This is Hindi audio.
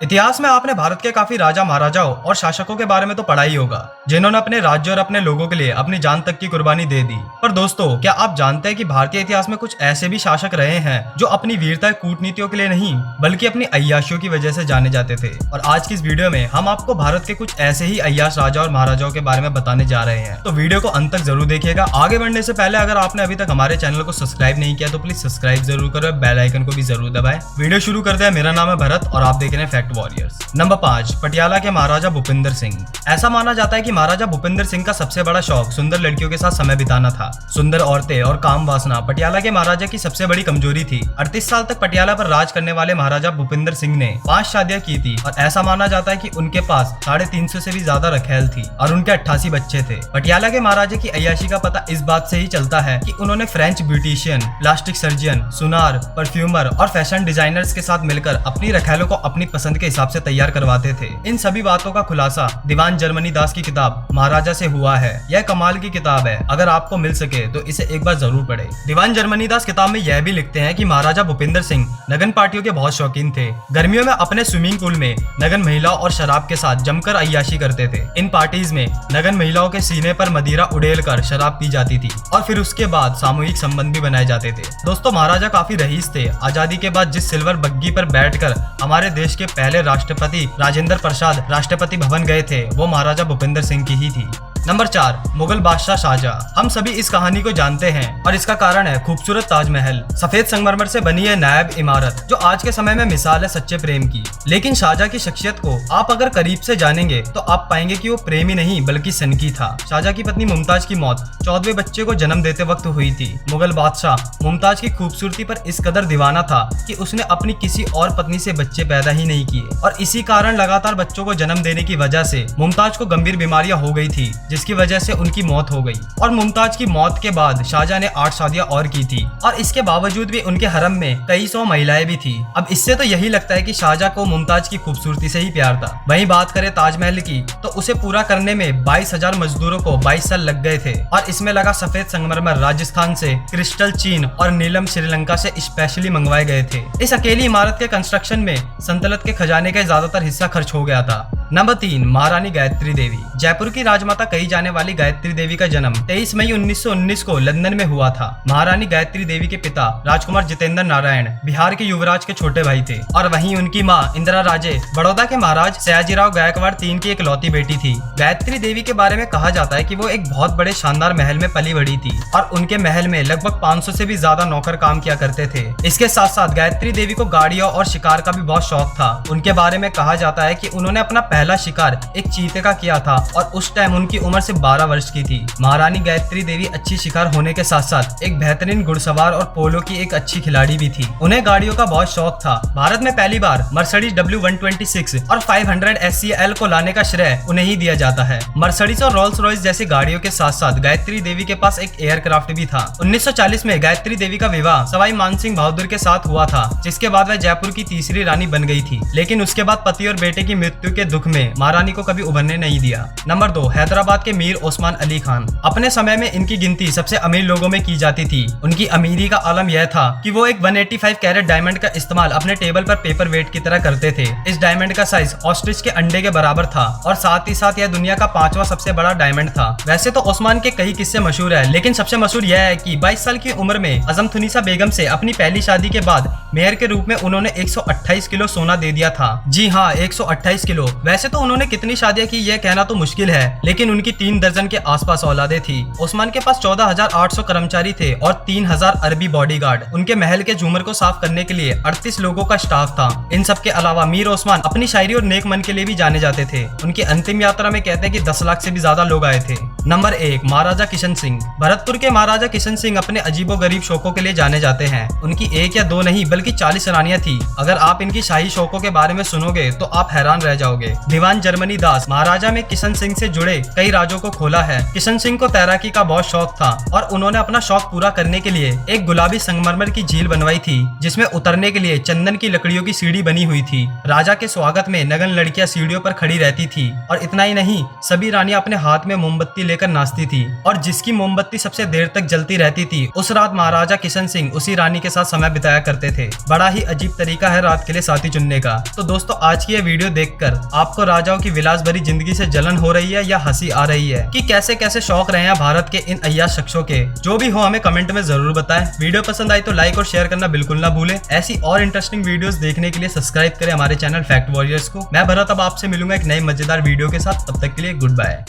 इतिहास में आपने भारत के काफी राजा महाराजाओं और शासकों के बारे में तो पढ़ा ही होगा, जिन्होंने अपने राज्य और अपने लोगों के लिए अपनी जान तक की कुर्बानी दे दी। पर दोस्तों, क्या आप जानते हैं कि भारतीय इतिहास में कुछ ऐसे भी शासक रहे हैं जो अपनी वीरता कूटनीतियों के लिए नहीं बल्कि अपनी अय्याशियों की वजह से जाने जाते थे। और आज की इस वीडियो में हम आपको भारत के कुछ ऐसे ही अय्याश राजा और महाराजाओं के बारे में बताने जा रहे हैं, तो वीडियो को अंत तक जरूर देखिएगा। आगे बढ़ने से पहले अगर आपने अभी तक हमारे चैनल को सब्सक्राइब नहीं किया तो प्लीज सब्सक्राइब जरूर करो, बेल आइकन को भी जरूर दबाएं। वीडियो शुरू करते हैं। मेरा नाम है भरत और आप देख रहे हैं फैक्ट वॉरियर्स। नंबर 5, पटियाला के महाराजा भूपिंदर सिंह। ऐसा माना जाता है कि महाराजा भूपिंदर सिंह का सबसे बड़ा शौक सुंदर लड़कियों के साथ समय बिताना था। सुंदर औरतें और काम वासना पटियाला के महाराजा की सबसे बड़ी कमजोरी थी। 38 साल तक पटियाला पर राज करने वाले महाराजा भूपिंदर सिंह ने 5 शादियां की थी और ऐसा माना जाता है कि उनके पास 350 से भी ज्यादा रखैल थी और उनके 88 बच्चे थे। पटियाला के महाराजा की अय्याशी का पता इस बात से ही चलता है कि उन्होंने फ्रेंच ब्यूटिशियन, प्लास्टिक सर्जन, सुनार, परफ्यूमर और फैशन डिजाइनर्स के साथ मिलकर अपनी रखैलों को अपनी पसंद के हिसाब से तैयार करवाते थे। इन सभी बातों का खुलासा दीवान जर्मनी दास की किताब महाराजा से हुआ है। यह कमाल की किताब है, अगर आपको मिल सके तो इसे एक बार जरूर पढ़ें। दीवान जर्मनी दास किताब में यह भी लिखते हैं कि महाराजा भूपिंदर सिंह नगन पार्टियों के बहुत शौकीन थे। गर्मियों में अपने स्विमिंग पूल में नगन महिलाओं और शराब के साथ जमकर अय्याशी करते थे। इन पार्टीज में नगन महिलाओं के सीने पर मदिरा उड़ेल कर शराब पी जाती थी और फिर उसके बाद सामूहिक संबंध भी बनाए जाते थे। दोस्तों, महाराजा काफी रईस थे। आजादी के बाद जिस सिल्वर बग्गी पर बैठकर हमारे देश के पहले राष्ट्रपति राजेंद्र प्रसाद राष्ट्रपति भवन गए थे, वो महाराजा भूपिंदर सिंह की ही थी। नंबर 4, मुगल बादशाह शाहजहां। हम सभी इस कहानी को जानते हैं और इसका कारण है खूबसूरत ताजमहल, सफेद संगमरमर से बनी है नायाब इमारत जो आज के समय में मिसाल है सच्चे प्रेम की। लेकिन शाहजहां की शख्सियत को आप अगर करीब से जानेंगे तो आप पाएंगे कि वो प्रेमी नहीं बल्कि सनकी था। शाहजहां की पत्नी मुमताज की मौत 14वें बच्चे को जन्म देते वक्त हुई थी। मुगल बादशाह मुमताज की खूबसूरती पर इस कदर दीवाना था कि उसने अपनी किसी और पत्नी से बच्चे पैदा ही नहीं किए और इसी कारण लगातार बच्चों को जन्म देने की वजह से मुमताज को गंभीर बीमारियां हो गई थी, जिसकी वजह से उनकी मौत हो गई। और मुमताज की मौत के बाद शाहजहां ने 8 शादियां और की थी और इसके बावजूद भी उनके हरम में कई सौ महिलाएं भी थी। अब इससे तो यही लगता है कि शाहजहां को मुमताज की खूबसूरती से ही प्यार था। वहीं बात करें ताजमहल की तो उसे पूरा करने में 22,000 मजदूरों को 22 साल लग गए थे और इसमें लगा सफेद संगमरमर राजस्थान से, क्रिस्टल चीन और नीलम श्रीलंका से स्पेशली मंगवाए गए थे। इस अकेली इमारत के कंस्ट्रक्शन में सल्तनत के खजाने का ज्यादातर हिस्सा खर्च हो गया था। नंबर 3, महारानी गायत्री देवी। जयपुर की राजमाता कही जाने वाली गायत्री देवी का जन्म 23 मई 1919 को लंदन में हुआ था। महारानी गायत्री देवी के पिता राजकुमार जितेंद्र नारायण बिहार के युवराज के छोटे भाई थे और वहीं उनकी मां इंदिरा राजे बड़ौदा के महाराज सयाजीराव गायकवाड़ III की इकलौती बेटी थी। गायत्री देवी के बारे में कहा जाता है कि वो एक बहुत बड़े शानदार महल में पली बढ़ी थी और उनके महल में लगभग 500 से भी ज्यादा नौकर काम किया करते थे। इसके साथ साथ गायत्री देवी को गाड़ियों और शिकार का भी बहुत शौक था। उनके बारे में कहा जाता है कि उन्होंने अपना पहला शिकार एक चीते का किया था और उस टाइम उनकी उम्र सिर्फ 12 वर्ष की थी। महारानी गायत्री देवी अच्छी शिकार होने के साथ साथ एक बेहतरीन घुड़सवार और पोलो की एक अच्छी खिलाड़ी भी थी। उन्हें गाड़ियों का बहुत शौक था। भारत में पहली बार मर्सिडीज W126 और 500 SCL को लाने का श्रेय उन्हें ही दिया जाता है। मर्सिडीज और रोल्स रॉयस जैसी गाड़ियों के साथ साथ गायत्री देवी के पास एक एयरक्राफ्ट भी था। 1940 में गायत्री देवी का विवाह सवाई मानसिंह बहादुर के साथ हुआ था, जिसके बाद वह जयपुर की तीसरी रानी बन गई थी। लेकिन उसके बाद पति और बेटे की मृत्यु के दुख में महारानी को कभी उभरने नहीं दिया। नंबर 2, हैदराबाद के मीर ओस्मान अली खान। अपने समय में इनकी गिनती सबसे अमीर लोगों में की जाती थी। उनकी अमीरी का आलम यह था कि वो एक 185 कैरेट डायमंड का इस्तेमाल अपने टेबल पर पेपर वेट की तरह करते थे। इस डायमंड का साइज ऑस्ट्रिच के अंडे के बराबर था और साथ ही साथ यह दुनिया का 5वां सबसे बड़ा डायमंड था। वैसे तो ओस्मान के कई किस्से मशहूर है, लेकिन सबसे मशहूर यह है कि 22 साल की उम्र में अजम थुनीसा बेगम से अपनी पहली शादी के बाद मेहर के रूप में उन्होंने 128 किलो सोना दे दिया था। जी हाँ, 128 किलो। वैसे तो उन्होंने कितनी शादियां की यह कहना तो मुश्किल है, लेकिन उनकी 3 दर्जन के आसपास औलादे थी। ओस्मान के पास 14,800 कर्मचारी थे और 3,000 अरबी बॉडीगार्ड। उनके महल के झूमर को साफ करने के लिए 38 लोगों का स्टाफ था। इन सब के अलावा मीर ओस्मान अपनी शायरी और नेक मन के लिए भी जाने जाते थे। उनकी अंतिम यात्रा में कहते हैं कि 10 लाख से भी ज्यादा लोग आए थे। नंबर 1, महाराजा किशन सिंह। भरतपुर के महाराजा किशन सिंह अपने अजीबोगरीब शौकों के लिए जाने जाते हैं। उनकी 1 या 2 नहीं बल्कि 40 रानियां थी। अगर आप इनकी शाही शौकों के बारे में सुनोगे तो आप हैरान रह जाओगे। दीवान जर्मनी दास महाराजा में किशन सिंह से जुड़े कई राजों को खोला है। किशन सिंह को तैराकी का बहुत शौक था और उन्होंने अपना शौक पूरा करने के लिए एक गुलाबी संगमरमर की झील बनवाई थी, जिसमें उतरने के लिए चंदन की लकड़ियों की सीढ़ी बनी हुई थी। राजा के स्वागत में नगन लड़कियां सीढ़ियों पर खड़ी रहती थी और इतना ही नहीं, सभी रानियां अपने हाथ में मोमबत्ती लेकर नाचती थी और जिसकी मोमबत्ती सबसे देर तक जलती रहती थी, उस रात महाराजा किशन सिंह उसी रानी के साथ समय बिताया करते थे। बड़ा ही अजीब तरीका है रात के लिए साथी चुनने का। तो दोस्तों, आज की ये वीडियो देखकर आपको राजाओं की विलास भरी जिंदगी से जलन हो रही है या हंसी आ रही है कि कैसे कैसे शौक रहे हैं भारत के इन अय्याश शख्सों के? जो भी हो हमें कमेंट में जरूर बताएं। वीडियो पसंद आई तो लाइक और शेयर करना बिल्कुल ना भूलें। ऐसी और इंटरेस्टिंग वीडियोस देखने के लिए सब्सक्राइब करें हमारे चैनल फैक्ट वॉरियर्स को। मैं भरत अब आपसे मिलूंगा एक नई मजेदार वीडियो के साथ। तब तक के लिए गुड बाय।